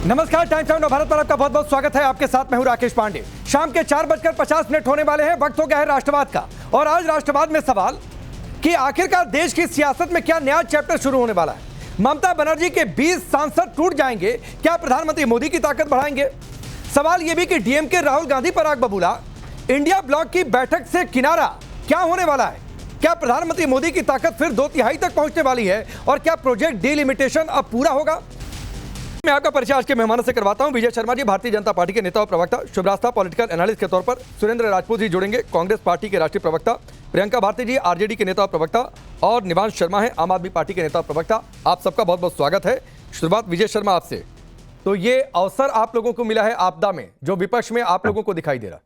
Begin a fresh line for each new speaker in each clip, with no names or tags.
नमस्कार, times of Bharat पर आपका बहुत बहुत स्वागत है। आपके साथ मैं हूं राकेश पांडे। शाम के 4:50 होने वाले हैं। वक्त हो गया है राष्ट्रवाद का। और आज राष्ट्रवाद में सवाल कि आखिरकार देश की सियासत में क्या नया चैप्टर शुरू होने वाला है। ममता बनर्जी के 20 सांसद टूट जाएंगे, क्या प्रधानमंत्री मोदी की ताकत बढ़ाएंगे? सवाल यह भी कि डीएमके राहुल गांधी पर आग बबूला। इंडिया ब्लॉक की बैठक से किनारा क्या होने वाला है? क्या प्रधानमंत्री मोदी की ताकत फिर 2/3 तक पहुंचने वाली है? और क्या प्रोजेक्ट डिलिमिटेशन अब पूरा होगा? मैं आपका परिचय आज के मेहमानों से करवाता हूं। विजय शर्मा जी, भारतीय जनता पार्टी के नेता और प्रवक्ता। शुभरास्ता पॉलिटिकल एनालिस्ट के तौर पर सुरेंद्र राजपूत जी जुड़ेंगे, कांग्रेस पार्टी के राष्ट्रीय प्रवक्ता। प्रियंका भारती जी, आरजेडी के नेता और प्रवक्ता। और निवांश शर्मा है, आम आदमी पार्टी के नेता और प्रवक्ता। आप सबका बहुत बहुत स्वागत है। शुरुआत विजय शर्मा आपसे। तो ये अवसर आप लोगों को मिला है आपदा में, जो विपक्ष में आप लोगों को दिखाई दे रहा।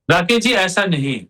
राकेश जी, ऐसा नहीं।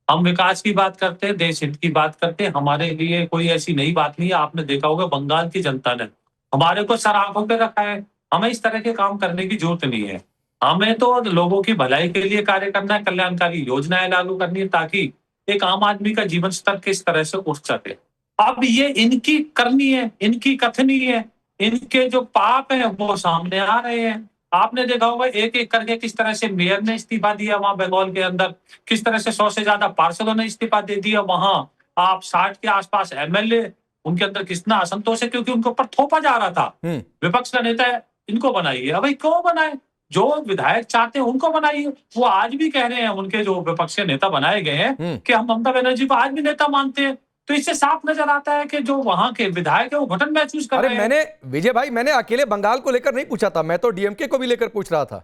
हम विकास की बात करते हैं, देश हित की बात करते हैं। हमारे लिए कोई ऐसी नई बात नहीं है। आपने देखा होगा बंगाल की जनता ने हमारे को सर आंखों पे रखा है। हमें इस तरह के काम करने की जरूरत नहीं है। हमें तो लोगों की भलाई के लिए कार्य करना है, कल्याणकारी योजनाएं लागू करनी है, ताकि एक आम आदमी का जीवन स्तर किस तरह से उठ सके। अब ये इनकी करनी है, इनकी कथनी है, इनके जो पाप है वो सामने आ रहे हैं। आपने देखा होगा एक एक करके किस तरह से मेयर ने इस्तीफा दिया वहां बंगाल के अंदर, किस तरह से 100 से ज्यादा पार्षदों ने इस्तीफा दे दिया। वहां आप 60 के आसपास एमएलए, उनके अंदर कितना असंतोष है, क्योंकि उनके ऊपर थोपा जा रहा था। विपक्ष का नेता है, इनको बनाइए। अब भाई क्यों बनाए? जो विधायक चाहते हैं उनको बनाइए। वो आज भी कह रहे हैं, उनके जो विपक्ष के नेता बनाए गए हैं, कि हम ममता बनर्जी को आज भी नेता मानते हैं। तो इससे साफ नजर आता है कि जो वहां के विधायक है वो घुटन महसूस कर रहे हैं।
मैंने विजय भाई, मैंने अकेले बंगाल को लेकर नहीं पूछा था, मैं तो डीएमके को भी लेकर पूछ रहा था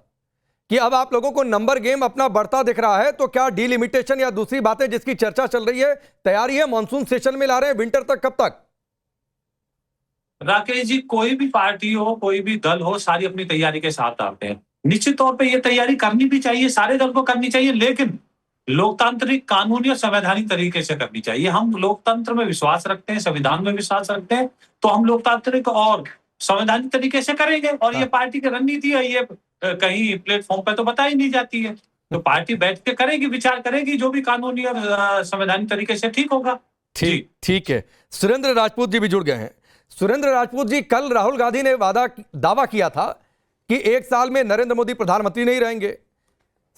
कि अब आप लोगों को नंबर गेम अपना बढ़ता दिख रहा है, तो क्या डिलिमिटेशन या दूसरी बातें जिसकी चर्चा चल रही है, तैयारी है? मानसून सेशन में ला रहे हैं, विंटर तक कब तक?
राकेश जी, कोई भी पार्टी हो, कोई भी दल हो, सारी अपनी तैयारी के साथ आते हैं। निश्चित तौर पे ये तैयारी करनी भी चाहिए, सारे दल को करनी चाहिए, लेकिन लोकतांत्रिक, कानूनी और संवैधानिक तरीके से करनी चाहिए। हम लोकतंत्र में विश्वास रखते हैं, संविधान में विश्वास रखते हैं, तो हम लोकतांत्रिक और संवैधानिक तरीके से करेंगे। और ये पार्टी की रणनीति है, ये कहीं प्लेटफॉर्म पे तो बताई नहीं जाती है। तो पार्टी बैठ के करेगी, विचार करेगी, जो भी कानूनी और संवैधानिक तरीके से ठीक होगा।
ठीक है। सुरेंद्र राजपूत जी भी जुड़ गए हैं। सुरेंद्र राजपूत जी, कल राहुल गांधी ने दावा किया था कि 1 साल में नरेंद्र मोदी प्रधानमंत्री नहीं रहेंगे।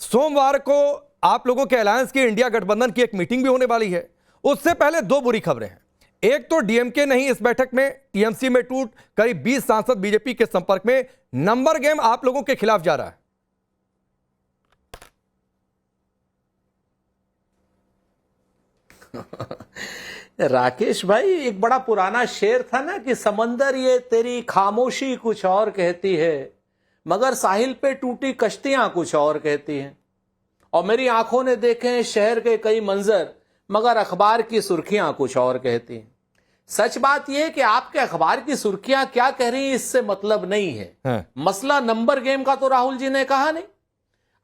सोमवार को आप लोगों के अलायंस की, इंडिया गठबंधन की एक मीटिंग भी होने वाली है। उससे पहले 2 बुरी खबरें हैं। एक तो डीएमके नहीं इस बैठक में, टीएमसी में टूट, करीब 20 सांसद बीजेपी के संपर्क में। नंबर गेम आप लोगों के खिलाफ जा रहा है।
राकेश भाई, एक बड़ा पुराना शेर था ना कि समंदर ये तेरी खामोशी कुछ और कहती है, मगर साहिल पे टूटी कश्तियां कुछ और कहती हैं। और मेरी आंखों ने देखे हैं शहर के कई मंजर, मगर अखबार की सुर्खियां कुछ और कहती हैं। सच बात यह है कि आपके अखबार की सुर्खियां क्या कह रही हैं इससे मतलब नहीं है। मसला नंबर गेम का तो राहुल जी ने कहा नहीं।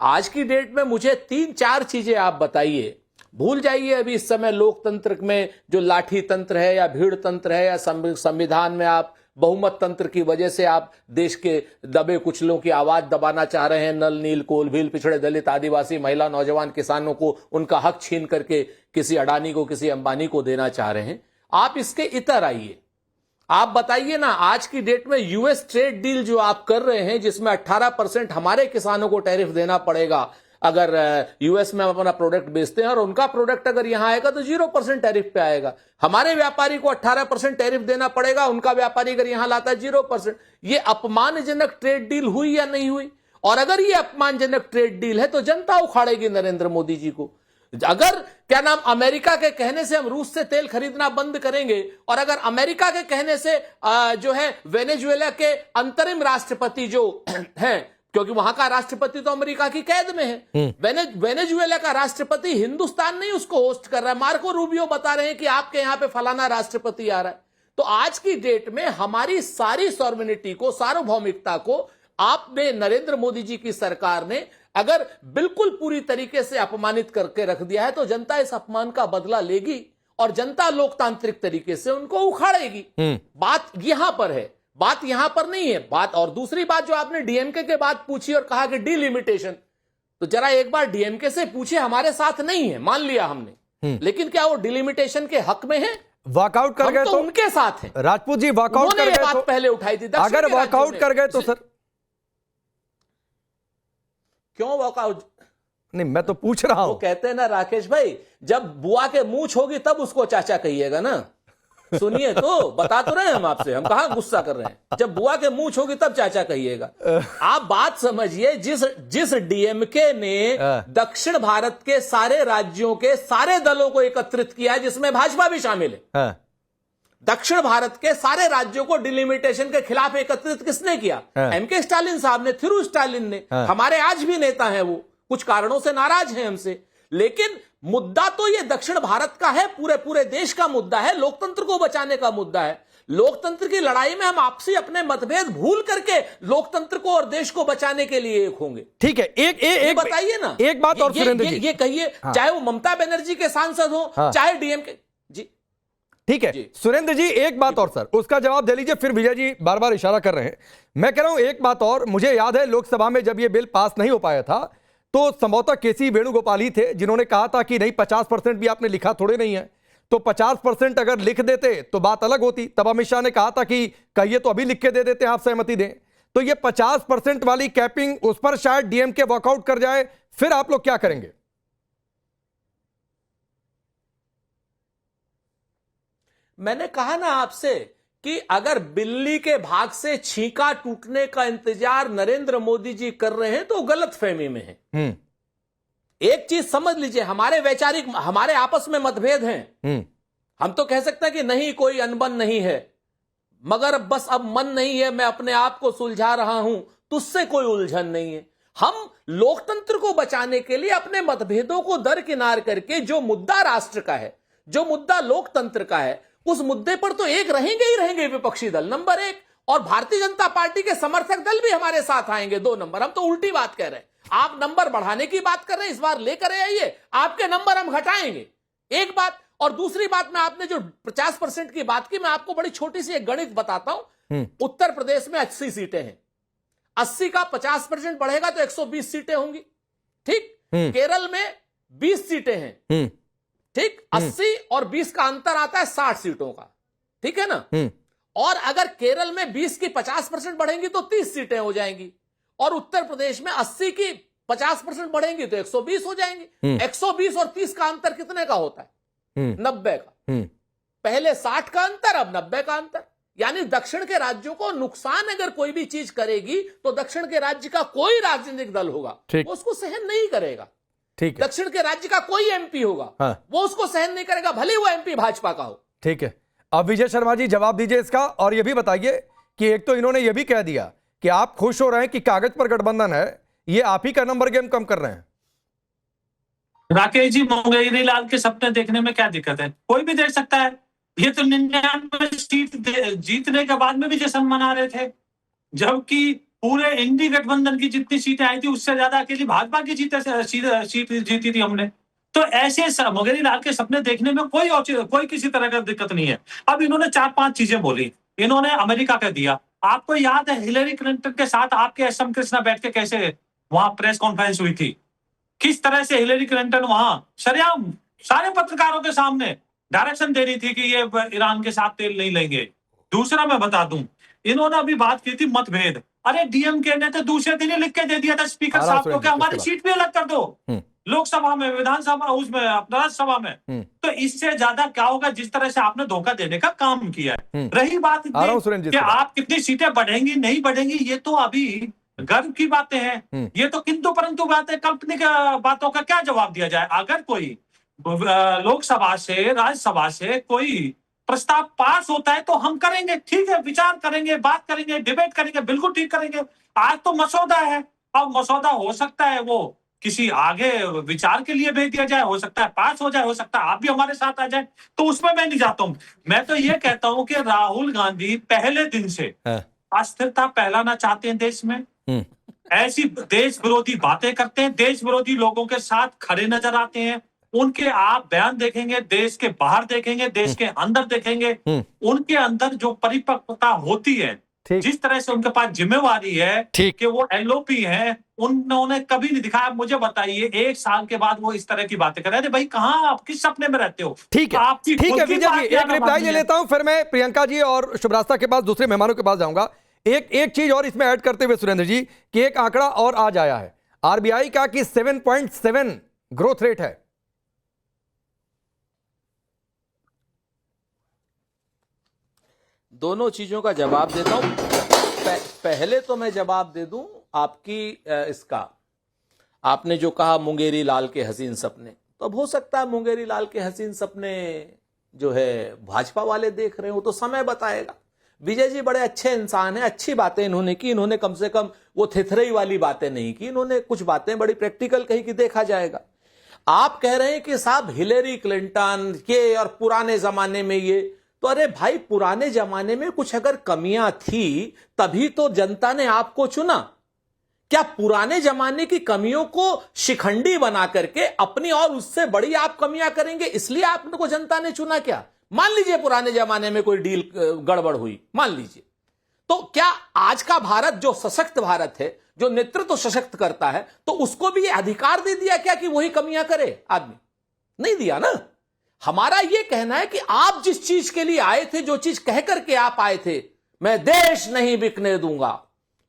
आज की डेट में मुझे 3-4 चीजें आप बताइए। भूल जाइए अभी इस समय लोकतंत्र में जो लाठी तंत्र है या भीड़ तंत्र है, या संविधान में आप बहुमत तंत्र की वजह से आप देश के दबे कुचलों की आवाज दबाना चाह रहे हैं। नल, नील, कोल, भील, पिछड़े, दलित, आदिवासी, महिला, नौजवान, किसानों को उनका हक छीन करके किसी अडानी को, किसी अंबानी को देना चाह रहे हैं। आप इसके इतर आइए। आप बताइए ना, आज की डेट में यूएस ट्रेड डील जो आप कर रहे हैं, जिसमें 18% हमारे किसानों को टैरिफ देना पड़ेगा अगर यूएस में अपना प्रोडक्ट बेचते हैं, और उनका प्रोडक्ट अगर यहां आएगा तो 0% टैरिफ पे आएगा। हमारे व्यापारी को 18% टैरिफ देना पड़ेगा, उनका व्यापारी अगर यहां लाता है 0%। ये अपमानजनक ट्रेड डील हुई या नहीं हुई? और अगर ये अपमानजनक ट्रेड डील है तो जनता उखाड़ेगी नरेंद्र मोदी जी को। अगर क्या नाम अमेरिका के कहने से हम रूस से तेल खरीदना बंद करेंगे, और अगर अमेरिका के कहने से जो है वेनेजुएला के अंतरिम राष्ट्रपति जो हैं, क्योंकि वहां का राष्ट्रपति तो अमेरिका की कैद में है, वेनेजुएला का राष्ट्रपति, हिंदुस्तान नहीं उसको होस्ट कर रहा है, मार्को रूबियो बता रहे हैं कि आपके यहां पे फलाना राष्ट्रपति आ रहा है। तो आज की डेट में हमारी सारी सॉवरेनिटी को, सार्वभौमिकता को आपने, नरेंद्र मोदी जी की सरकार ने अगर बिल्कुल पूरी तरीके से अपमानित करके रख दिया है, तो जनता इस अपमान का बदला लेगी और जनता लोकतांत्रिक तरीके से उनको उखाड़ेगी। बात यहां पर है, बात यहां पर नहीं है बात। और दूसरी बात जो आपने डीएमके के बात पूछी और कहा कि डिलिमिटेशन, तो जरा एक बार डीएमके से पूछे, हमारे साथ नहीं है, मान लिया हमने, लेकिन क्या वो डिलिमिटेशन के हक में है?
वॉकआउट कर
हम
गए
तो
तो
उनके साथ हैं।
राजपूत जी वॉकआउट
उन्होंने
कर
ये
गए
बात
तो
पहले उठाई थी। दक्षिण
अगर
के राज्यों
वॉकआउट
में-
कर गए तो सर
क्यों वॉकआउट?
नहीं, मैं तो पूछ रहा
वो
हूं।
कहते हैं ना राकेश भाई, जब बुआ के मूंछ होगी तब उसको चाचा कहिएगा ना। सुनिए तो, बता तो रहे हैं हम आपसे, हम कहां गुस्सा कर रहे हैं। जब बुआ के मूंछ होगी तब चाचा कहिएगा। आप बात समझिए, जिस डीएमके ने दक्षिण भारत के सारे राज्यों के सारे दलों को एकत्रित किया है, जिसमें भाजपा भी शामिल है।
हाँ,
दक्षिण भारत के सारे राज्यों को डिलिमिटेशन के खिलाफ एकत्रित किसने किया?
हाँ।
एमके स्टालिन साहब ने, थिरू स्टालिन ने।
हाँ।
हमारे आज भी नेता हैं, वो कुछ कारणों से नाराज हैं हमसे, लेकिन मुद्दा तो ये दक्षिण भारत का है, पूरे देश का मुद्दा है, लोकतंत्र को बचाने का मुद्दा है। लोकतंत्र की लड़ाई में हम आपसी अपने मतभेद भूल करके लोकतंत्र को और देश को बचाने के लिए एक होंगे।
ठीक है। एक
बताइए ना,
एक बात और सुरेंद्र जी,
ये कहिए,
हाँ।
चाहे वो ममता बनर्जी के सांसद हो,
हाँ।
चाहे डीएमके जी।
ठीक है
जी।
सुरेंद्र जी, एक बात और सर, उसका जवाब दे लीजिए। फिर विजय जी बार बार इशारा कर रहे हैं। मैं कह रहा हूं एक बात और, मुझे याद है लोकसभा में जब यह बिल पास नहीं हो पाया था तो संभवतः केसी वेणुगोपाल ही थे जिन्होंने कहा था कि नहीं 50% भी आपने लिखा थोड़े नहीं है, तो 50% अगर लिख देते तो बात अलग होती। तब अमित शाह ने कहा था कि कहिए तो अभी लिख के दे देते हैं, आप सहमति दें। तो ये 50% वाली कैपिंग, उस पर शायद डीएमके वॉकआउट कर जाए, फिर आप लोग क्या करेंगे?
मैंने कहा ना आपसे कि अगर बिल्ली के भाग से छींका टूटने का इंतजार नरेंद्र मोदी जी कर रहे हैं तो गलत फहमी में है। एक चीज समझ लीजिए, हमारे आपस में मतभेद हैं। हम तो कह सकते हैं कि नहीं, कोई अनबन नहीं है, मगर बस अब मन नहीं है, मैं अपने आप को सुलझा रहा हूं, तुझसे कोई उलझन नहीं है। हम लोकतंत्र को बचाने के लिए अपने मतभेदों को दरकिनार करके जो मुद्दा राष्ट्र का है, जो मुद्दा लोकतंत्र का है, उस मुद्दे पर तो एक रहेंगे ही रहेंगे विपक्षी दल, नंबर एक। और भारतीय जनता पार्टी के समर्थक दल भी हमारे साथ आएंगे, 2 नंबर। हम तो उल्टी बात कह रहे हैं, आप नंबर बढ़ाने की बात कर रहे हैं, इस बार लेकर आइए, आपके नंबर हम घटाएंगे, एक बात। और दूसरी बात, मैं आपने जो 50% की बात की, मैं आपको बड़ी छोटी सी एक गणित बताता हूं। उत्तर प्रदेश में 80 सीटें हैं, 80 का 50% बढ़ेगा तो 120 सीटें होंगी, ठीक। केरल में 20 सीटें हैं, ठीक। 80 और 20 का अंतर आता है 60 सीटों का, ठीक है ना। और अगर केरल में 20 की 50% बढ़ेंगी तो 30 सीटें हो जाएंगी, और उत्तर प्रदेश में 80 की 50% बढ़ेंगी तो 120 हो जाएंगी। 120 और 30 का अंतर कितने का होता है? 90 का। पहले 60 का अंतर, अब 90 का अंतर। यानी दक्षिण के राज्यों को नुकसान अगर कोई भी चीज करेगी तो दक्षिण के राज्य का कोई राजनीतिक दल होगा वो उसको सहन नहीं करेगा।
ठीक है।
दक्षिण के राज्य का कोई एमपी होगा,
हाँ।
वो उसको सहन नहीं करेगा, भले वो एमपी भाजपा का हो।
ठीक है। अब विजय शर्मा जी जवाब दीजिए इसका, और यह भी बताइए कि एक तो इन्होंने यह भी कह दिया कि आप खुश हो रहे हैं कि कागज पर गठबंधन है, ये आप ही का नंबर गेम कम कर रहे हैं।
राकेश जी, मुंगेरी लाल के सपने देखने में क्या दिक्कत है? कोई भी देख सकता है। ये तो 99 सीट जीतने के बाद में भी जश्न मना रहे थे, जबकि पूरे इंडी गठबंधन की जितनी सीटें आई थी उससे ज्यादा अकेली भाजपा की सीट जीती थी हमने। तो ऐसे मुंगेरी लाल के सपने देखने में कोई किसी तरह का दिक्कत नहीं है। अब इन्होंने 4-5 चीजें बोली। इन्होंने अमेरिका का दिया, आपको याद है हिलेरी क्लिंटन के साथ आपके एस.एम. कृष्णा बैठ के कैसे वहां प्रेस कॉन्फ्रेंस हुई थी, किस तरह से हिलेरी क्लिंटन वहां सरेआम सारे पत्रकारों के सामने डायरेक्शन दे रही थी कि ये ईरान के साथ तेल नहीं लेंगे। दूसरा मैं बता दूं, इन्होंने अभी बात की थी मतभेद। अरे डीएमके ने तो दूसरे दिन ही लिख के दे दिया था स्पीकर साहब को कि हमारी सीट भी अलग कर दो, लोकसभा में, विधानसभा, उसमें अपना राज्यसभा में। तो इससे ज्यादा क्या होगा जिस तरह से आपने धोखा देने का काम किया है। रही बात कि आप कितनी सीटें बढ़ेंगी नहीं बढ़ेंगी, ये तो अभी गर्व की बातें हैं, ये तो किंतु परंतु बातें, काल्पनिक बातों का क्या जवाब दिया जाए। अगर कोई लोकसभा से, राज्यसभा से कोई प्रस्ताव पास होता है तो हम करेंगे, ठीक है, विचार करेंगे, बात करेंगे, डिबेट करेंगे, बिल्कुल ठीक करेंगे। आज तो मसौदा है, अब मसौदा हो सकता है वो किसी आगे विचार के लिए भेज दिया जाए, हो सकता है पास हो जाए, हो सकता है आप भी हमारे साथ आ जाए, तो उसमें मैं नहीं जाता हूं। मैं तो ये कहता हूं कि राहुल गांधी पहले दिन से अस्थिरता फैलाना चाहते हैं देश में, ऐसी देश विरोधी बातें करते हैं, देश विरोधी लोगों के साथ खड़े नजर आते हैं। उनके आप बयान देखेंगे, देश के बाहर देखेंगे, देश के अंदर देखेंगे, उनके अंदर जो परिपक्वता होती है
ठीक।
जिस तरह से उनके पास जिम्मेवारी है
ठीक।
कि वो एलओपी है, उन्होंने कभी नहीं दिखाया। मुझे बताइए, 1 साल के बाद वो इस तरह की बातें कर रहे हैं। भाई कहाँ, आप किस सपने में रहते हो?
ठीक है,
आपकी
ठीक
खुद
है
की
विजय जी,
पार्टी
एक
आना
रिप्लाई
बाकी
ले
है।
लेता हूं, फिर मैं प्रियंका जी और शुभ्रास्ता के पास दूसरे मेहमानों के पास जाऊंगा। एक चीज और इसमें ऐड करते हुए सुरेंद्र जी, कि एक आंकड़ा और आज आया है आरबीआई का कि 7.7 ग्रोथ रेट है।
दोनों चीजों का जवाब देता हूं। पहले तो मैं जवाब दे दूं आपकी इसका, आपने जो कहा मुंगेरी लाल के हसीन सपने, तो अब हो सकता है मुंगेरी लाल के हसीन सपने जो है भाजपा वाले देख रहे हो, तो समय बताएगा। विजय जी बड़े अच्छे इंसान हैं, अच्छी बातें इन्होंने की। इन्होंने कम से कम वो थिथरई वाली बातें नहीं की, इन्होंने कुछ बातें बड़ी प्रैक्टिकल कही कि देखा जाएगा। आप कह रहे हैं कि साहब हिलेरी क्लिंटन के और पुराने जमाने में ये, तो अरे भाई पुराने जमाने में कुछ अगर कमियां थी तभी तो जनता ने आपको चुना। क्या पुराने जमाने की कमियों को शिखंडी बना करके अपनी और उससे बड़ी आप कमियां करेंगे, इसलिए आपको जनता ने चुना क्या? मान लीजिए पुराने जमाने में कोई डील गड़बड़ हुई, मान लीजिए, तो क्या आज का भारत जो सशक्त भारत है, जो नेतृत्व सशक्त करता है, तो उसको भी अधिकार दे दिया क्या कि वही कमियां करे आदमी? नहीं दिया ना। हमारा यह कहना है कि आप जिस चीज के लिए आए थे, जो चीज कह करके आप आए थे, मैं देश नहीं बिकने दूंगा,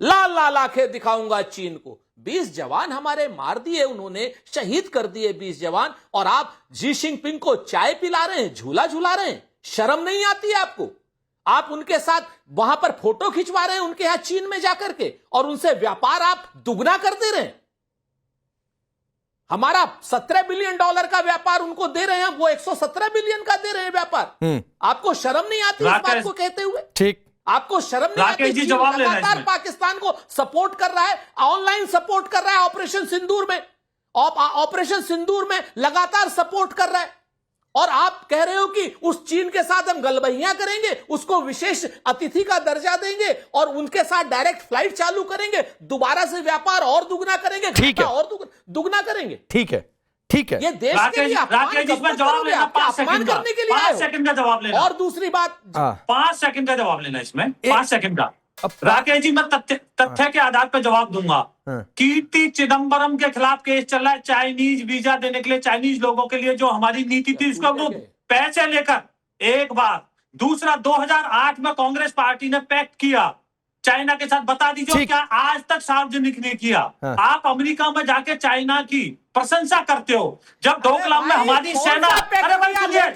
लाल लाल आंखें दिखाऊंगा चीन को। 20 जवान हमारे मार दिए उन्होंने, शहीद कर दिए 20 जवान, और आप जी जिनपिंग को चाय पिला रहे हैं, झूला झूला रहे हैं। शर्म नहीं आती है आपको? आप उनके साथ वहां पर फोटो खिंचवा रहे हैं, उनके यहां चीन में जाकर के, और उनसे व्यापार आप दुगना कर दे रहे हैं। हमारा $17 बिलियन का व्यापार उनको दे रहे हैं, वो 117 बिलियन का दे रहे हैं व्यापार। आपको शर्म नहीं आती इस बात को कहते हुए?
ठीक,
आपको शर्म नहीं आती? चीन लगातार पाकिस्तान को सपोर्ट कर रहा है, ऑनलाइन सपोर्ट कर रहा है, ऑपरेशन सिंदूर में लगातार सपोर्ट कर रहा है, और आप कह रहे हो कि उस चीन के साथ हम गलबहियां करेंगे, उसको विशेष अतिथि का दर्जा देंगे और उनके साथ डायरेक्ट फ्लाइट चालू करेंगे, दोबारा से व्यापार और दुगना करेंगे,
ठीक है,
और दुगना करेंगे।
ठीक है, ठीक है।
ये देश के लिए अपमान करने के लिए
5 सेकंड का जवाब लेना।
और दूसरी बात,
5 सेकंड का जवाब लेना इसमें, 5 सेकंड का। राकेश जी, मैं तथ्य के आधार पर जवाब दूंगा। कीर्ति चिदम्बरम के खिलाफ केस चल रहा है, चाइनीज वीजा देने के लिए, चाइनीज लोगों के लिए जो हमारी नीति थी उसको पैसे लेकर, एक बार। दूसरा, 2008 में कांग्रेस पार्टी ने पैक्ट किया चाइना के साथ, बता दीजिए क्या आज तक सार्वजनिक नहीं किया। आप अमेरिका में जाके चाइना की प्रशंसा करते हो, जब डोकलाम में हमारी सेना, अरे भाई सुनिए,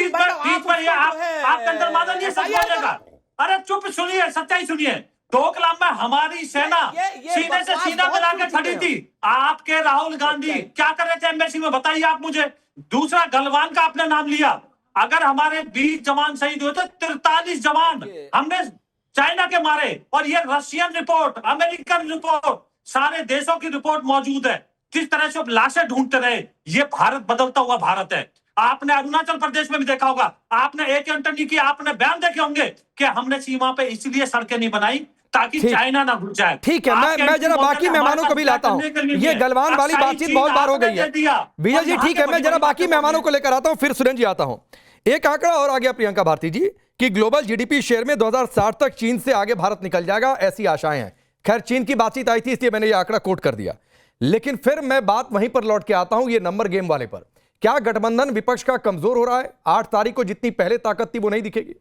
बीच में आप अंदर मादन ये सच बोलेगा, अरे चुप सुनिए, सच्चाई सुनिए। डोकलाम में हमारी सेना सीने से सीना मिला के खड़ी थी। आपके राहुल गांधी क्या कर रहे थे एम्बेसी में, बताइए आप मुझे। दूसरा, गलवान का आपने नाम लिया, अगर हमारे 20 जवान शहीद हुए थे, 43 जवान हमने चाइना के मारे, और ये रशियन रिपोर्ट, अमेरिकन रिपोर्ट, सारे देशों की रिपोर्ट मौजूद है। किस तरह से लाशें ढूंढते रहे, ये भारत बदलता हुआ भारत है। आपने अरुणाचल प्रदेश में भी देखा होगा, आपने एक इंटरव्यू किया, आपने बयान देखे होंगे कि हमने सीमा पे इसलिए सड़कें नहीं बनाई ताकि चाइना ना घुस जाए।
ठीक है, मैं जरा बाकी मेहमानों को भी लाता हूं। ये गलवान वाली बातचीत बहुत बार हो गई है विजय जी, ठीक है, मैं जरा बाकी मेहमानों को लेकर आता हूं, फिर सुरेंद्र जी आता हूं। एक आंकड़ा और आ गया प्रियंका भारती जी कि ग्लोबल जीडीपी शेयर में 2060 तक चीन से आगे भारत निकल जाएगा, ऐसी आशाएं हैं। खैर, चीन की बातचीत आई थी इसलिए मैंने यह आंकड़ा कोट कर दिया, लेकिन फिर मैं बात वहीं पर लौट के आता हूं, ये नंबर गेम वाले पर। क्या गठबंधन विपक्ष का कमजोर हो रहा है? 8 तारीख को जितनी पहले ताकत थी वो नहीं दिखेगी?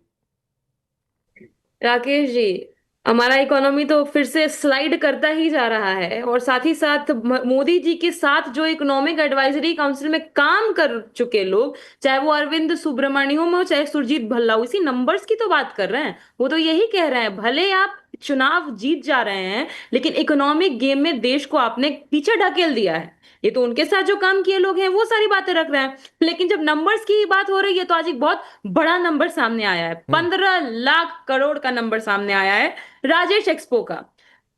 राकेश जी, हमारा इकोनॉमी तो फिर से स्लाइड करता ही जा रहा है, और साथ ही साथ मोदी जी के साथ जो इकोनॉमिक एडवाइजरी काउंसिल में काम कर चुके लोग, चाहे वो अरविंद सुब्रमण्यम हो, चाहे सुरजीत भल्ला हो, इसी नंबर्स की तो बात कर रहे हैं। वो तो यही कह रहे हैं, भले आप चुनाव जीत जा रहे हैं, लेकिन इकोनॉमिक गेम में देश को आपने पीछे ढकेल दिया है। ये तो उनके साथ जो काम किए लोग हैं वो सारी बातें रख रहे हैं, लेकिन जब नंबर्स की बात हो रही है तो आज एक बहुत बड़ा नंबर सामने आया है। 15 लाख करोड़ का नंबर सामने आया है राजेश एक्सपो का।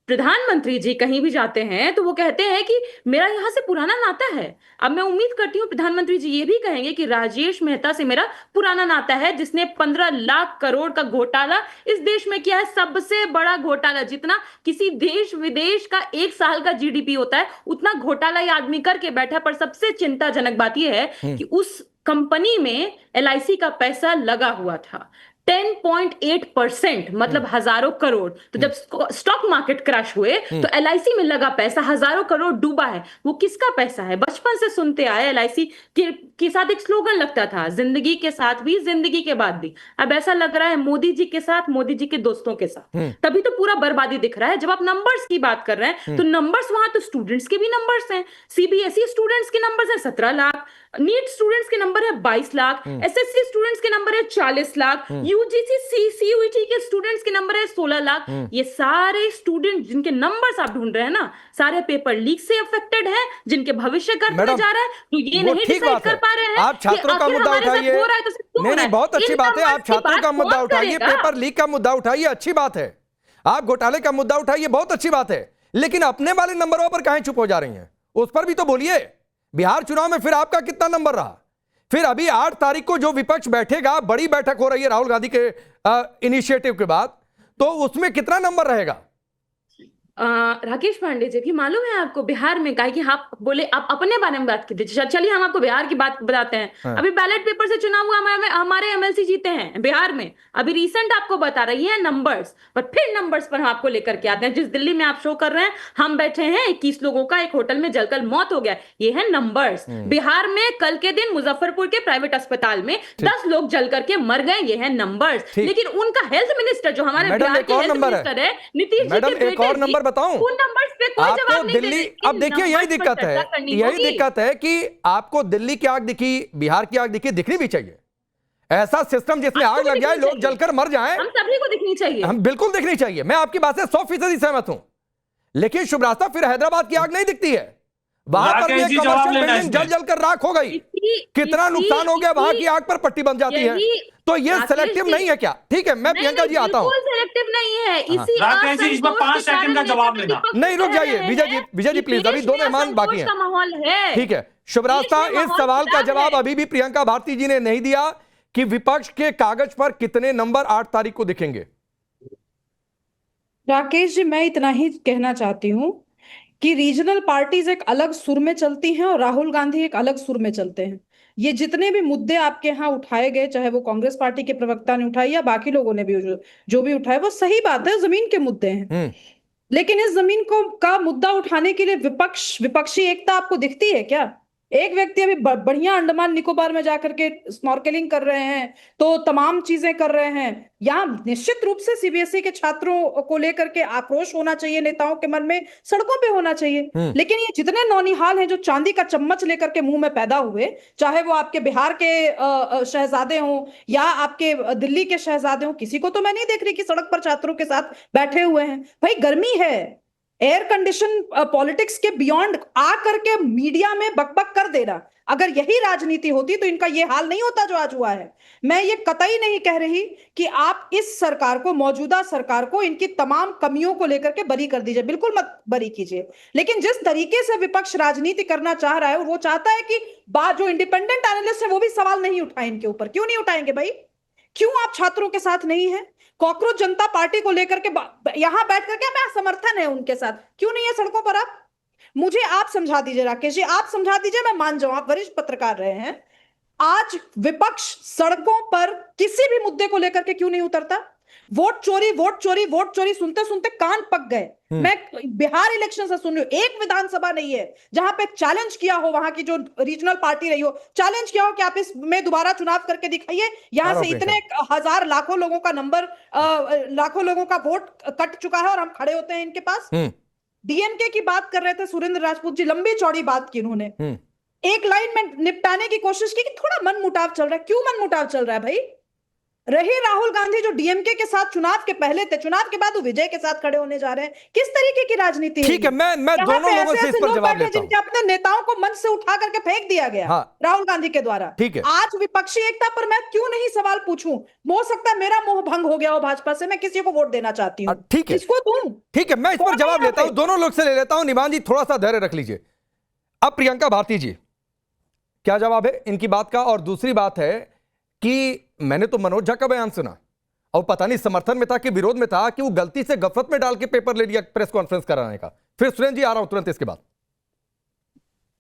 प्रधानमंत्री जी कहीं भी जाते हैं तो वो कहते हैं कि मेरा यहाँ से पुराना नाता है। अब मैं उम्मीद करती हूँ प्रधानमंत्री जी ये भी कहेंगे कि राजेश मेहता से मेरा पुराना नाता है, जिसने 15 लाख करोड़ का घोटाला इस देश में किया है, सबसे बड़ा घोटाला। जितना किसी देश विदेश का एक साल का जीडीपी होता है, उतना घोटाला ये आदमी करके बैठा। पर सबसे चिंताजनक बात यह है कि उस कंपनी में LIC का पैसा लगा हुआ था। 10.8%, मतलब हजारों करोड़। तो जब स्टॉक मार्केट क्रैश हुए तो एलआईसी में लगा पैसा हजारों करोड़ डूबा है। वो किसका पैसा है? बचपन से सुनते आए, एलआईसी के साथ एक स्लोगन लगता था, जिंदगी के साथ भी, जिंदगी के बाद भी। अब ऐसा लग रहा है मोदी जी के साथ, मोदी जी के दोस्तों के साथ। तभी तो पूरा बर्बादी दिख रहा है। जब आप नंबर्स की बात कर रहे हैं तो नंबर्स, वहां तो स्टूडेंट्स के भी नंबर्स हैं। सीबीएसई स्टूडेंट्स के नंबर्स हैं 17 लाख, नीट स्टूडेंट्स के नंबर है 22 लाख, एसएससी स्टूडेंट्स के नंबर है 40 लाख, यूजीसी सीयूईटी के स्टूडेंट्स के नंबर है 16 लाख। ये सारे स्टूडेंट जिनके नंबर्स आप ढूंढ रहे हैं ना, सारे पेपर लीक से अफेक्टेड है, जिनके भविष्य गर्त में जा रहा है। तो ये नहीं डिसाइड कर पा रहे हैं
आप छात्रों का मुद्दा उठाइए। नहीं, बहुत अच्छी बात है, आप छात्रों का मुद्दा उठाइए, पेपर लीक का मुद्दा उठाइए, अच्छी बात है। आप घोटाले का मुद्दा उठाइए, बहुत अच्छी बात है। लेकिन अपने वाले नंबरों पर काहे चुप हो जा रही हैं? उस पर भी तो बोलिए। बिहार चुनाव में फिर आपका कितना नंबर रहा? फिर अभी 8 तारीख को जो विपक्ष बैठेगा, बड़ी बैठक हो रही है राहुल गांधी के इनिशिएटिव के बाद, तो उसमें कितना नंबर रहेगा?
राकेश पांडे जी, भी मालूम है आपको बिहार में का कि आप बोले आप अपने बारे में बात कीजिए। चलिए हम आपको बिहार की बात बताते हैं।
हाँ।
अभी बैलेट पेपर से चुनाव हुआ, हमारे एमएलसी जीते हैं बिहार में। अभी रिसेंट आपको बता रही है नंबर्स, पर फिर नंबर्स पर हम आपको लेकर के आते हैं। जिस दिल्ली में आप शो कर रहे हैं, हम बैठे हैं 21 लोगों का एक होटल में जलकर मौत हो गया, ये है नंबर्स। बिहार में कल के दिन मुजफ्फरपुर के प्राइवेट अस्पताल में 10 लोग जल करके मर गए, ये है नंबर्स। लेकिन उनका हेल्थ मिनिस्टर, जो हमारे बिहार के हेल्थ मिनिस्टर है, नीतीश जी के बेटे,
बताऊं
उन नंबर्स पे कोई जवाब
आपको
नहीं
दिल्ली।
दे रहे।
अब देखिए, यही दिक्कत है, यही दिक्कत है कि आपको दिल्ली की आग दिखी, बिहार की आग दिखी, दिखनी भी चाहिए। ऐसा सिस्टम जिसमें आग लग जाए, लोग जलकर मर जाएं,
हम सभी को दिखनी चाहिए।
हम बिल्कुल दिखनी चाहिए। मैं आपकी बात से 100% सहमत हूं। लेकिन शुभ्रास्ता, फिर हैदराबाद की आग नहीं दिखती है। वहां पर भी एक कमर्शियल बिल्डिंग जल जलकर राख हो गई। कितना नुकसान हो गया, वहां की आग पर पट्टी बन जाती है। तो ये सेलेक्टिव नहीं है क्या? ठीक है, मैं प्रियंका जी आता हूं।
सेलेक्टिव नहीं है। इसी
राकेश जी, इसमें 5 सेकंड का जवाब लेना।
नहीं, रुक जाइए विजय जी प्लीज, अभी 2 मेहमान बाकी हैं।
माहौल है,
ठीक है शुभ्रास्ता, इस सवाल का जवाब अभी भी प्रियंका भारती जी ने नहीं दिया कि विपक्ष के कागज पर कितने नंबर 8 तारीख को दिखेंगे।
राकेश जी, मैं इतना ही कहना चाहती हूँ कि रीजनल पार्टीज एक अलग सुर में चलती हैं और राहुल गांधी एक अलग सुर में चलते हैं। ये जितने भी मुद्दे आपके यहाँ उठाए गए, चाहे वो कांग्रेस पार्टी के प्रवक्ता ने उठाई या बाकी लोगों ने भी जो भी उठाए, वो सही बात है, जमीन के मुद्दे हैं। लेकिन इस जमीन का मुद्दा उठाने के लिए विपक्षी एकता आपको दिखती है क्या? एक व्यक्ति अभी बढ़िया अंडमान निकोबार में जाकर के स्नॉर्केलिंग कर रहे हैं, तो तमाम चीजें कर रहे हैं। यहाँ निश्चित रूप से सीबीएसई के छात्रों को लेकर के आक्रोश होना चाहिए, नेताओं के मन में, सड़कों पे होना चाहिए। लेकिन ये जितने नौनिहाल हैं जो चांदी का चम्मच लेकर के मुंह में पैदा हुए, चाहे वो आपके बिहार के शहजादे हों या आपके दिल्ली के शहजादे हों, किसी को तो मैं नहीं देख रही कि सड़क पर छात्रों के साथ बैठे हुए हैं। भाई गर्मी है, एयर कंडीशन पॉलिटिक्स के बियॉन्ड आ करके मीडिया में बकबक कर देना, अगर यही राजनीति होती तो इनका ये हाल नहीं होता जो आज हुआ है। मैं ये कतई नहीं कह रही कि आप इस सरकार को, मौजूदा सरकार को, इनकी तमाम कमियों को लेकर के बरी कर दीजिए, बिल्कुल मत बरी कीजिए। लेकिन जिस तरीके से विपक्ष राजनीति करना चाह रहा है, वो चाहता है कि जो इंडिपेंडेंट एनालिस्ट है वो भी सवाल नहीं उठाए इनके ऊपर। क्यों नहीं उठाएंगे भाई? क्यों आप छात्रों के साथ नहीं है? कॉकरोच जनता पार्टी को लेकर के यहां बैठ करके मैं समर्थन है उनके साथ, क्यों नहीं है सड़कों पर? आप मुझे आप समझा दीजिए, राकेश जी आप समझा दीजिए, मैं मान जाऊं, आप वरिष्ठ पत्रकार रहे हैं। आज विपक्ष सड़कों पर किसी भी मुद्दे को लेकर के क्यों नहीं उतरता? वोट चोरी, वोट चोरी, वोट चोरी सुनते सुनते कान पक गए। मैं बिहार इलेक्शन से सुन रही हूं, एक विधानसभा नहीं है जहां पे चैलेंज किया हो, वहां की जो रीजनल पार्टी रही हो, चैलेंज किया हो कि आप इसमें दोबारा चुनाव करके दिखाइए। यहां से इतने हजार लाखों लोगों का नंबर, लाखों लोगों का वोट कट चुका है और हम खड़े होते हैं इनके पास। डीएमके की बात कर रहे थे सुरेंद्र राजपूत जी, लंबी चौड़ी बात की उन्होंने, एक लाइन में निपटाने की कोशिश की कि थोड़ा मन मुटाव चल रहा है। क्यों मन मुटाव चल रहा है भाई? रहे राहुल गांधी जो डीएमके के साथ चुनाव के पहले थे, चुनाव के बाद वो विजय के साथ खड़े होने जा रहे हैं। किस तरीके की राजनीति है?
ठीक है, मैं दोनों लोगों से इस पर जवाब लेता हूं।
जिनके अपने नेताओं को मंच से उठा करके फेंक दिया गया राहुल गांधी के द्वारा।
ठीक है,
आज विपक्षी एकता पर मैं क्यों नहीं सवाल पूछूं? हो सकता है मेरा मोह भंग हो गया हो भाजपा से, मैं किसी को वोट देना चाहती हूँ,
ठीक है,
किसको दूं?
ठीक है, मैं इस पर जवाब लेता हूं, दोनों लोग से ले लेता हूं। निमान जी थोड़ा सा धैर्य रख लीजिए। अब प्रियंका भारती जी, क्या जवाब है इनकी बात का? और दूसरी बात है कि मैंने तो मनोज झा का बयान सुना और पता नहीं समर्थन में था कि विरोध में था कि वो गलती से गफलत में डाल के पेपर ले लिया प्रेस कॉन्फ्रेंस कराने का। फिर सुरेंद्र जी आ रहा हूं तुरंत इसके बाद।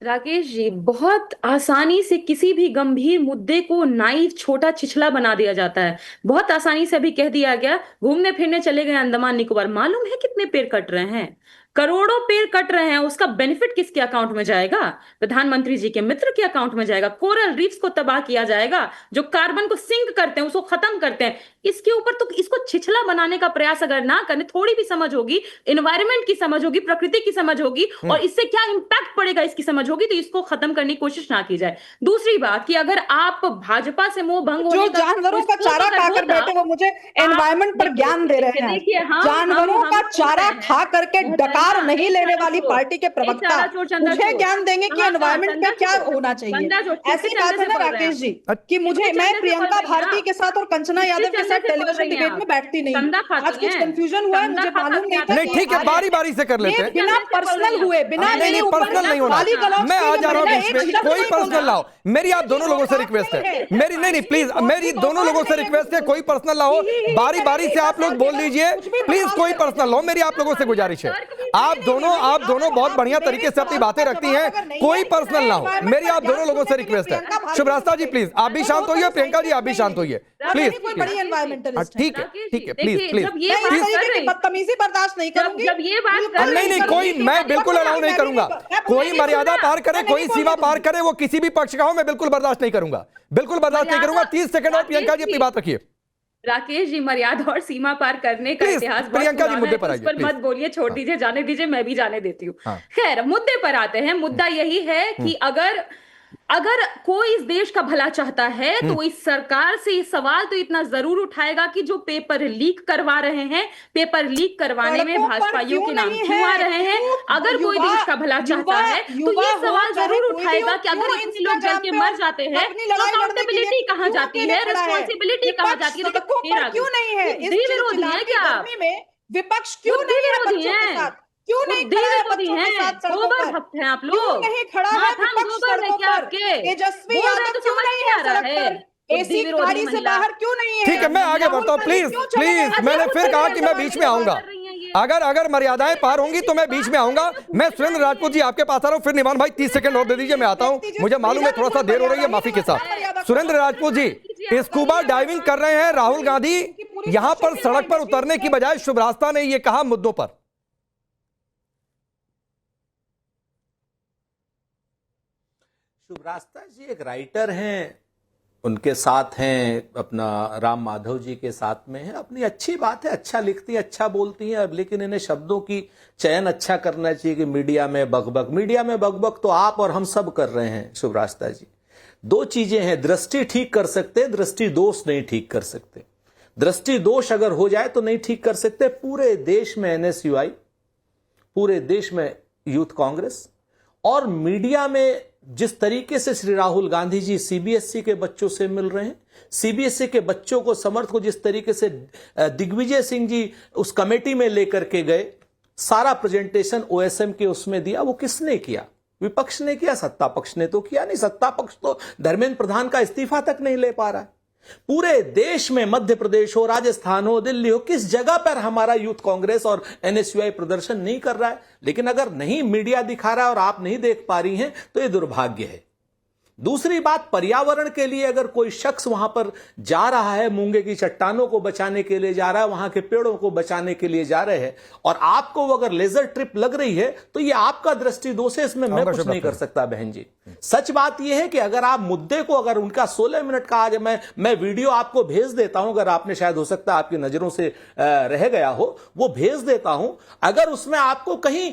राकेश जी, बहुत आसानी से किसी भी गंभीर मुद्दे को नाइव, छोटा, छिछला बना दिया जाता है। बहुत आसानी से अभी कह दिया गया घूमने फिरने चले गए अंडमान निकोबार। मालूम है कितने पेड़ कट रहे हैं? करोड़ों पेड़ कट रहे हैं। उसका बेनिफिट किसके अकाउंट में जाएगा? प्रधानमंत्री जी के मित्र के अकाउंट में जाएगा। कोरल रीफ्स को तबाह किया जाएगा, जो कार्बन को सिंक करते हैं, उसको खत्म करते हैं। इसके ऊपर तो इसको छिछला बनाने का प्रयास अगर ना करने, थोड़ी भी समझ होगी, एनवायरमेंट की समझ होगी, प्रकृति की समझ होगी और इससे क्या इंपैक्ट पड़ेगा इसकी समझ होगी, तो इसको खत्म करने की कोशिश ना की जाए। दूसरी बात कि अगर आप भाजपा से मोह भंग
जो
होने का
जानवरों का चारा खाकर बैठे वो मुझे एनवायरमेंट पर ज्ञान दे रहे हैं।
देखिए,
जानवरों का चारा खा करके डकार नहीं लेने वाली पार्टी के प्रवक्ता मुझे ज्ञान देंगे कि एनवायरमेंट पे क्या होना चाहिए। ऐसी बात है ना राकेश जी कि मैं प्रियंका भारती के साथ और कंचना यादव के साथ टेलीविजन डिबेट में बैठती नहीं। आज कुछ कंफ्यूजन हुआ है, मुझे मालूम नहीं था।
नहीं, ठीक है, बारी बारी से कर लेते हैं,
बिना पर्सनल हुए, बिना
नहीं पर्सनल नहीं होना। मैं आ जा रहा हूँ बीच में, कोई पर्सनल लाओ। मेरी आप दोनों लोगों से रिक्वेस्ट है, मेरी नहीं प्लीज, मेरी दोनों लोगों से रिक्वेस्ट है, कोई पर्सनल लाओ। बारी बारी से आप लोग बोल लीजिए प्लीज, कोई पर्सनल लो। मेरी आप लोगों से गुजारिश है, आप दोनों बहुत बढ़िया तरीके से अपनी बातें रखती हैं, कोई पर्सनल ना हो। मेरी आप दोनों लोगों से रिक्वेस्ट है। शुभ्रास्ता जी प्लीज, आप भी शांत होइए, प्रियंका जी आप भी शांत होइए प्लीज। ठीक है प्लीज,
बदतमीजी बर्दाश्त नहीं करूंगी।
जब ये बात
नहीं कोई, मैं बिल्कुल अलाउ नहीं करूंगा। कोई मर्यादा पार करे, कोई सीमा पार करे, वो किसी भी पक्ष का हो, मैं बिल्कुल बर्दाश्त नहीं करूंगा, बिल्कुल बर्दाश्त नहीं करूंगा। 30 सेकंड और प्रियंका जी अपनी बात रखिए।
राकेश जी, मर्यादा और सीमा पार करने का इतिहास
प्रियंका जी मुद्दे पर आइए,
मत बोलिए, छोड़ दीजिए, जाने दीजिए, मैं भी जाने देती हूँ। खैर, मुद्दे पर आते हैं। मुद्दा यही है कि अगर कोई इस देश का भला चाहता है तो इस सरकार से इस सवाल तो इतना जरूर उठाएगा कि जो पेपर लीक करवा रहे हैं, पेपर लीक करवाने में भाजपाइयों के नाम क्यों आ रहे हैं? अगर कोई देश का भला चाहता है तो ये सवाल जरूर उठाएगा कि अगर इतने लोग जल के मर जाते हैं तो अकाउंटेबिलिटी कहां जाती है, रिस्पॉन्सिबिलिटी कहां जाती है?
क्यों नहीं है?
विरोधी है क्या?
विपक्ष क्यों नहीं है बच्चों के साथ? क्यों नहीं खड़ा है बच्चों के साथ सड़कों पर?
भक्त हैं आप लोग?
क्यों नहीं खड़ा है विपक्ष सड़कों पर? तेजस्वी यादव क्यों नहीं है सड़क पर? एसी गाड़ी से बाहर क्यों नहीं है?
ठीक है, मैं आगे बढ़ता हूँ प्लीज। मैंने फिर कहा कि मैं बीच में आऊंगा। अगर मर्यादाएं पार होंगी तो मैं बीच में आऊंगा। मैं सुरेंद्र राजपूत जी आपके पास आ रहा हूं, फिर निमान भाई 30 सेकंड और दे दीजिए, मैं आता हूं। मुझे मालूम है थोड़ा सा देर हो रही है, माफी के साथ। सुरेंद्र राजपूत जी स्कूबा डाइविंग कर रहे हैं राहुल गांधी, यहां पर सड़क पर उतरने की बजाय शुभ्रास्ता ने यह कहा मुद्दों पर।
शुभ्रास्ता जी एक राइटर हैं, उनके साथ हैं अपना राम माधव जी के साथ में है, अपनी अच्छी बात है, अच्छा लिखती है, अच्छा बोलती है। अब लेकिन इन्हें शब्दों की चयन अच्छा करना चाहिए कि मीडिया में बकबक तो आप और हम सब कर रहे हैं। शुभ्रास्ता जी, दो चीजें हैं, दृष्टि ठीक कर सकते हैं, दृष्टि दोष नहीं ठीक कर सकते। दृष्टि दोष अगर हो जाए तो नहीं ठीक कर सकते। पूरे देश में एनएसयूआई, पूरे देश में यूथ कांग्रेस और मीडिया में जिस तरीके से श्री राहुल गांधी जी सीबीएसई के बच्चों से मिल रहे हैं, सीबीएसई के बच्चों को समर्थ को जिस तरीके से दिग्विजय सिंह जी उस कमेटी में लेकर के गए, सारा प्रेजेंटेशन ओएसएम के उसमें दिया, वो किसने किया? विपक्ष ने किया, सत्ता पक्ष ने तो किया नहीं। सत्ता पक्ष तो धर्मेंद्र प्रधान का इस्तीफा तक नहीं ले पा रहा है। पूरे देश में मध्य प्रदेश हो, राजस्थान हो, दिल्ली हो, किस जगह पर हमारा यूथ कांग्रेस और एनएसयूआई प्रदर्शन नहीं कर रहा है? लेकिन अगर नहीं मीडिया दिखा रहा है और आप नहीं देख पा रही हैं तो ये दुर्भाग्य है। दूसरी बात, पर्यावरण के लिए अगर कोई शख्स वहां पर जा रहा है, मूंगे की चट्टानों को बचाने के लिए जा रहा है, वहां के पेड़ों को बचाने के लिए जा रहे हैं और आपको वो अगर लेजर ट्रिप लग रही है तो ये आपका दृष्टि दोष है, इसमें मैं कुछ नहीं कर सकता बहन जी। सच बात यह है कि अगर आप मुद्दे को, अगर उनका 16 मिनट का आज मैं वीडियो आपको भेज देता हूं, अगर आपने शायद हो सकता है आपकी नजरों से रह गया हो, वो भेज देता हूं। अगर उसमें आपको कहीं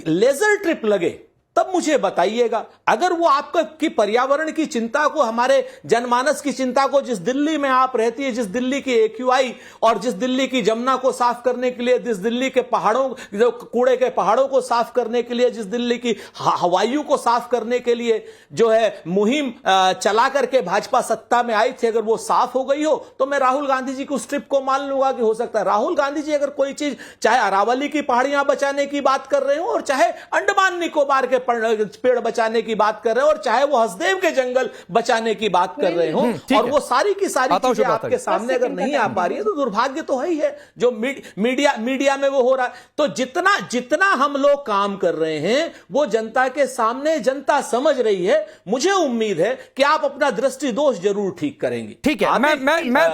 लेजर ट्रिप लगे तब मुझे बताइएगा। अगर वो आपकी पर्यावरण की चिंता को, हमारे जनमानस की चिंता को, जिस दिल्ली में आप रहती है, जिस दिल्ली की एक्यूआई और जिस दिल्ली की जमुना को साफ करने के लिए, जिस दिल्ली के पहाड़ों, जो कूड़े के पहाड़ों को साफ करने के लिए, जिस दिल्ली की हवाइयों को साफ करने के लिए जो है मुहिम चला करके भाजपा सत्ता में आई थी, अगर वो साफ हो गई हो तो मैं राहुल गांधी जी की उस ट्रिप को मान लूंगा कि हो सकता है राहुल गांधी जी अगर कोई चीज, चाहे अरावली की पहाड़ियां बचाने की बात कर रहे हो और चाहे अंडमान निकोबार के पेड़ बचाने की बात कर रहे हो और चाहे वो हसदेव के जंगल बचाने की बात कर रहे हो,
ठीक
और
है।
वो सारी की सारी
आता हूं
चीजें
शुभ्रा
आपके सामने अगर नहीं आ पा रही है तो दुर्भाग्य तो है ही है जो मीडिया में वो हो रहा है। तो जितना जितना हम लोग काम कर रहे हैं वो जनता के सामने जनता समझ रही है। मुझे उम्मीद है कि आप अपना दृष्टि दोष जरूर ठीक करेंगे।
ठीक है, मैं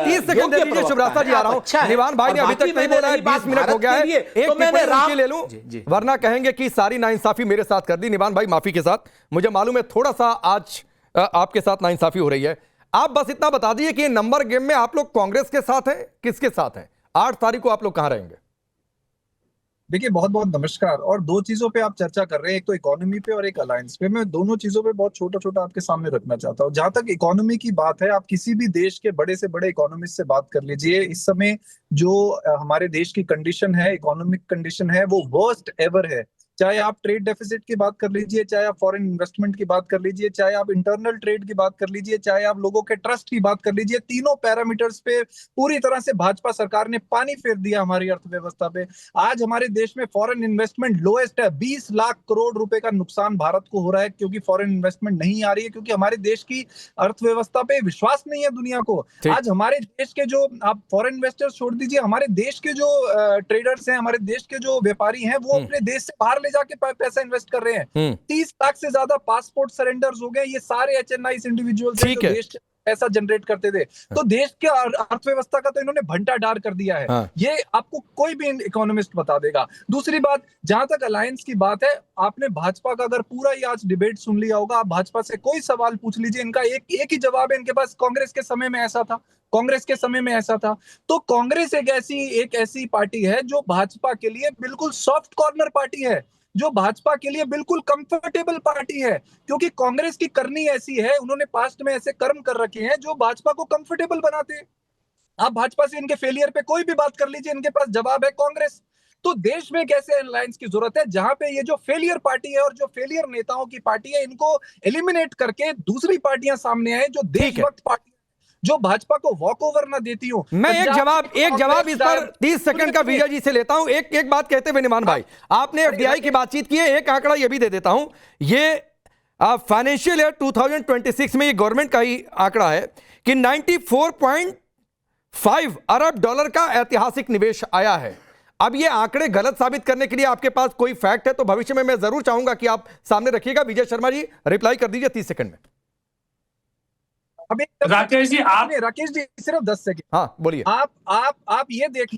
30 सेकंड दे दीजिए शुभ्रा जी, आ रहा हूं।
अच्छा है।
निवान भाई ने
और
अभी तक
बाकी
नहीं
मैंने
बोला है,
रही बात
20 मिनट हो
भारत
गया
के
है।
लिए,
एक
तो मैंने
टिप्पणी उनकी ले लूं,
जी।
वरना कहेंगे कि सारी नाइंसाफी मेरे साथ कर दी। निवान भाई माफी के साथ, मुझे मालूम है थोड़ा सा आज आपके साथ नाइंसाफी हो रही है। आप बस इतना बता दीजिए कि नंबर गेम में आप लोग कांग्रेस के साथ हैं, किसके साथ हैं? 8 तारीख को आप लोग कहां रहेंगे?
देखिए, बहुत बहुत नमस्कार। और दो चीजों पे आप चर्चा कर रहे हैं, एक तो इकोनॉमी पे और एक अलायंस पे। मैं दोनों चीजों पे बहुत छोटा छोटा आपके सामने रखना चाहता हूँ। जहां तक इकोनॉमी की बात है, आप किसी भी देश के बड़े से बड़े इकोनॉमिस्ट से बात कर लीजिए, इस समय जो हमारे देश की कंडीशन है, इकोनॉमिक कंडीशन है, वो वर्स्ट एवर है। चाहे आप ट्रेड डेफिसिट की बात कर लीजिए, चाहे आप फॉरेन इन्वेस्टमेंट की बात कर लीजिए, चाहे आप इंटरनल ट्रेड की बात कर लीजिए, चाहे आप लोगों के ट्रस्ट की बात कर लीजिए, तीनों पैरामीटर्स पे पूरी तरह से भाजपा सरकार ने पानी फेर दिया हमारी अर्थव्यवस्था पे। आज हमारे देश में फॉरेन इन्वेस्टमेंट लोएस्ट है। 20 लाख करोड़ रुपए का नुकसान भारत को हो रहा है क्योंकि फॉरेन इन्वेस्टमेंट नहीं आ रही है, क्योंकि हमारे देश की अर्थव्यवस्था पे विश्वास नहीं है दुनिया को। आज हमारे देश के जो, आप फॉरेन इन्वेस्टर्स छोड़ दीजिए, हमारे देश के जो ट्रेडर्स हैं, हमारे देश के जो व्यापारी हैं, वो अपने देश से बाहर ले जाके पैसा इन्वेस्ट कर रहे हैं। 30 लाख से ज्यादा पासपोर्ट सरेंडर्स हो गए। ये सारे HNIs इंडिविजुअल्स हैं जो देश से पैसा जनरेट करते थे। तो देश के अर्थव्यवस्था का तो इन्होंने भंटा डार कर दिया है। ये आपको कोई भी इकोनॉमिस्ट बता देगा। दूसरी बात, जहां तक अलायंस की बात है, आपने भाजपा का अगर पूरा ही आज डिबेट सुन लिया होगा, आप भाजपा से कोई सवाल पूछ लीजिए, इनका एक ही जवाब है इनके पास, कांग्रेस के समय में ऐसा था, कांग्रेस के समय में ऐसा था। तो कांग्रेस एक ऐसी पार्टी है जो भाजपा के लिए बिल्कुल सॉफ्ट कॉर्नर पार्टी है, जो भाजपा के लिए बिल्कुल कंफर्टेबल पार्टी है, क्योंकि कांग्रेस की करनी ऐसी है, उन्होंने पास्ट में ऐसे कर्म कर रखे हैं जो भाजपा को कंफर्टेबल बनाते हैं। आप भाजपा से इनके फेलियर पे कोई भी बात कर लीजिए, इनके पास जवाब है कांग्रेस। तो देश में कैसे अलायंस की जरूरत है, जहां पे ये जो फेलियर पार्टी है और जो फेलियर नेताओं की पार्टी है, इनको एलिमिनेट करके दूसरी पार्टियां सामने आए जो देशभक्त पार्टी, जो भाजपा को वॉक ओवर ना देती हूं।
मैं एक जवाब इस पर 30 सेकंड का विजय जी से लेता हूं। एक बात कहते हुए निमान भाई, आपने FDI की बातचीत की है, एक आंकड़ा ये भी दे देता हूं। ये फाइनेंशियल ईयर 2026 में ये गवर्नमेंट का ही आंकड़ा है कि 94.5 अरब डॉलर का ऐतिहासिक निवेश आया है। अब ये आंकड़े गलत साबित करने के लिए आपके पास कोई फैक्ट है तो भविष्य में मैं जरूर चाहूंगा कि आप सामने रखिएगा। विजय शर्मा जी रिप्लाई कर दीजिए 30 सेकंड में।
राकेश जी सिर्फ 10 सेकंड।
हाँ बोलिए।
आप ये देख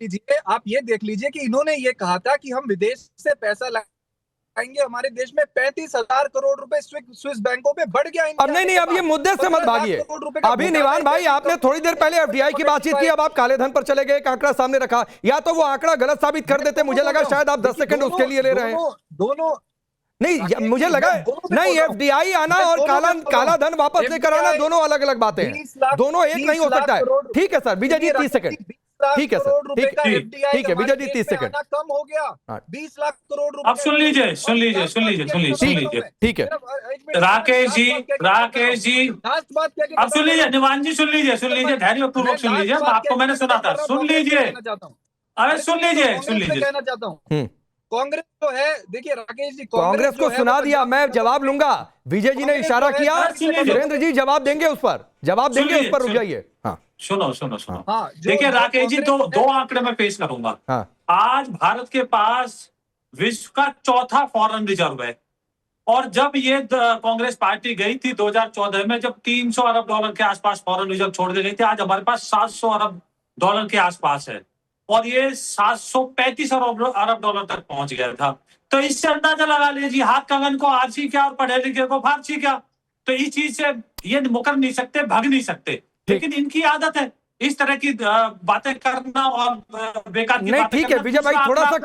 लीजिए कि इन्होंने ये कहा था कि हम विदेश से पैसा लाएंगे, हमारे देश में 35,000 करोड़ रुपए स्विस बैंकों में बढ़ गया।
अब नहीं, अब ये मुद्दे से मत भागिए। अभी निवान भाई, आपने थोड़ी देर पहले FDI की बातचीत की, अब आप काले धन पर चले गए, एक आंकड़ा सामने रखा, या तो वो आंकड़ा गलत साबित कर देते, मुझे लगा शायद आप 10 सेकंड उसके लिए ले रहे हैं।
दोनों
नहीं, मुझे लगा नहीं, FDI आना और काला धन वापस लेकर आना दोनों अलग अलग बातें हैं, दोनों एक नहीं हो सकता है। ठीक है सर, विजय जी 30 सेकंड। ठीक है सर, ठीक है विजय जी 30 सेकंड।
कम हो गया 20 लाख करोड़ रुपए।
अब सुन लीजिए।
ठीक है
राकेश जी,
लास्ट बात क्या,
अब सुन लीजिए। निवान जी सुन लीजिए, धैर्यपूर्वक सुन लीजिए। आपको मैंने सुना था, सुन लीजिए। अरे सुन लीजिए
कहना चाहता हूँ, कांग्रेस जो है, देखिए राकेश जी,
कांग्रेस को सुना दिया, मैं जवाब लूंगा। विजय जी ने इशारा किया, सुरेंद्र जी जवाब देंगे उस पर, रुक जाइए। हाँ
सुनो। हाँ, देखिए राकेश जी, दो आंकड़े में पेश करूंगा।
हाँ।
आज भारत के पास विश्व का चौथा फॉरेन रिजर्व है, और जब ये कांग्रेस पार्टी गई थी 2014 में, जब 300 अरब डॉलर के आसपास फॉरेन रिजर्व छोड़ के गई थी, आज हमारे पास 700 अरब डॉलर के आसपास है, और ये 735 अरब डॉलर तक पहुंच गया था। तो इससे अंदाजा लगा लीजिए, हाथ कंगन को आरसी क्या और पढ़े लिखे को फारसी क्या। तो इस चीज से ये मुकर नहीं सकते, भाग नहीं सकते, लेकिन इनकी आदत है इस तरह की बातें करना और बेकार की बातें।
ठीक है विजय भाई, थोड़ा सा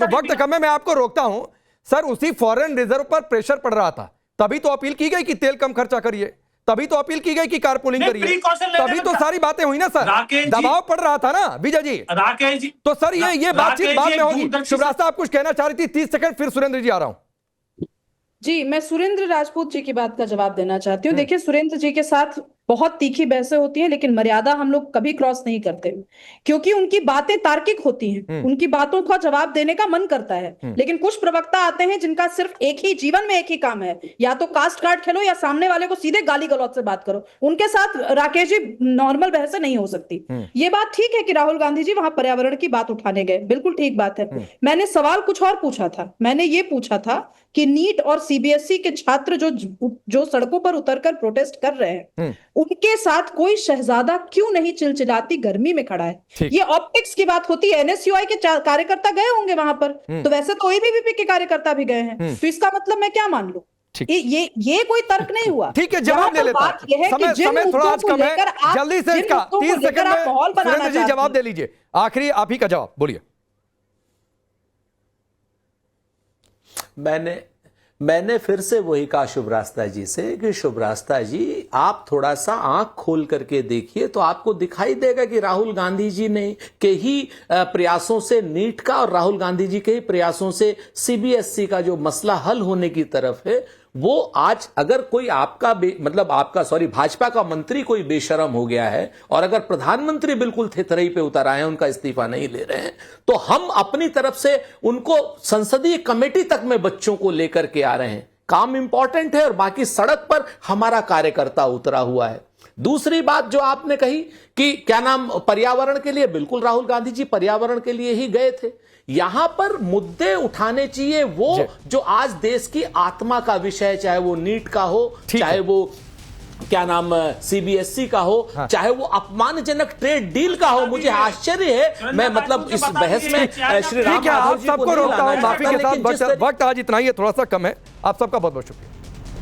वक्त कम है, मैं आपको रोकता हूं। सर, उसी फॉरेन रिजर्व पर प्रेशर पड़ रहा था, तभी तो अपील की गई कि तेल कम खर्चा करिए, तभी तो अपील की गई कि कारपूलिंग करिए, तभी तो सारी बातें हुई ना सर। दबाव पड़ रहा था ना विजय जी।
राकेश जी,
तो सर ये बातचीत बाद में होगी। शिवराज साहब कुछ कहना चाह रही थी, 30 सेकंड, फिर सुरेंद्र जी आ रहा हूं।
जी, मैं सुरेंद्र राजपूत जी की बात का जवाब देना चाहती हूँ। देखिए, सुरेंद्र जी के साथ बहुत तीखी बहसें होती हैं, लेकिन मर्यादा हम लोग कभी क्रॉस नहीं करते, क्योंकि उनकी बातें तार्किक होती हैं, उनकी बातों का जवाब देने का मन करता है। लेकिन कुछ प्रवक्ता आते हैं जिनका सिर्फ एक ही जीवन में एक ही काम है, या तो कास्ट कार्ड खेलो या सामने वाले को सीधे गाली गलौज से बात करो। उनके साथ राकेश जी नॉर्मल बहसें नहीं हो सकती। ये बात ठीक है कि राहुल गांधी जी वहां पर्यावरण की बात उठाने गए, बिल्कुल ठीक बात है। मैंने सवाल कुछ और पूछा था। मैंने ये पूछा था कि नीट और सीबीएसई के छात्र जो सड़कों पर उतरकर प्रोटेस्ट कर रहे हैं, उनके साथ कोई शहजादा क्यों नहीं चिलचिलाती गर्मी में खड़ा है? ये ऑप्टिक्स की बात होती है। एनएसयूआई के कार्यकर्ता गए होंगे वहां पर, तो वैसे तो एबीवीपी के कार्यकर्ता भी गए हैं, तो इसका मतलब मैं क्या मान लूं? ये कोई तर्क नहीं हुआ।
ठीक है, जवाब ले लेता हूं। समय थोड़ा आज कम है, जल्दी से इसका 30 सेकंड में सुरेंद्र जी जवाब दे लीजिए। आखिरी आप ही का जवाब बोलिए।
मैंने फिर से वही कहा शुभरास्ता जी से कि शुभरास्ता जी, आप थोड़ा सा आंख खोल करके देखिए तो आपको दिखाई देगा कि राहुल गांधी जी ने के ही प्रयासों से नीट का और राहुल गांधी जी के ही प्रयासों से सीबीएसई का जो मसला हल होने की तरफ है, वो आज अगर कोई भाजपा का मंत्री कोई बेशरम हो गया है और अगर प्रधानमंत्री बिल्कुल थेथरई पे उतर आए हैं, उनका इस्तीफा नहीं ले रहे हैं, तो हम अपनी तरफ से उनको संसदीय कमेटी तक में बच्चों को लेकर के आ रहे हैं। काम इंपॉर्टेंट है और बाकी सड़क पर हमारा कार्यकर्ता उतरा हुआ है। दूसरी बात जो आपने कही कि क्या नाम पर्यावरण के लिए, बिल्कुल राहुल गांधी जी पर्यावरण के लिए ही गए थे। यहां पर मुद्दे उठाने चाहिए वो जो आज देश की आत्मा का विषय, चाहे वो नीट का हो, चाहे वो क्या नाम सीबीएसई का हो, चाहे वो अपमानजनक ट्रेड डील का हो। मुझे आश्चर्य है, मैं मतलब इस बहस में श्री राम
आप सबको रोकता हूं, माफी के साथ, वक्त आज इतना ही है, थोड़ा सा कम है। आप सबका बहुत बहुत शुक्रिया।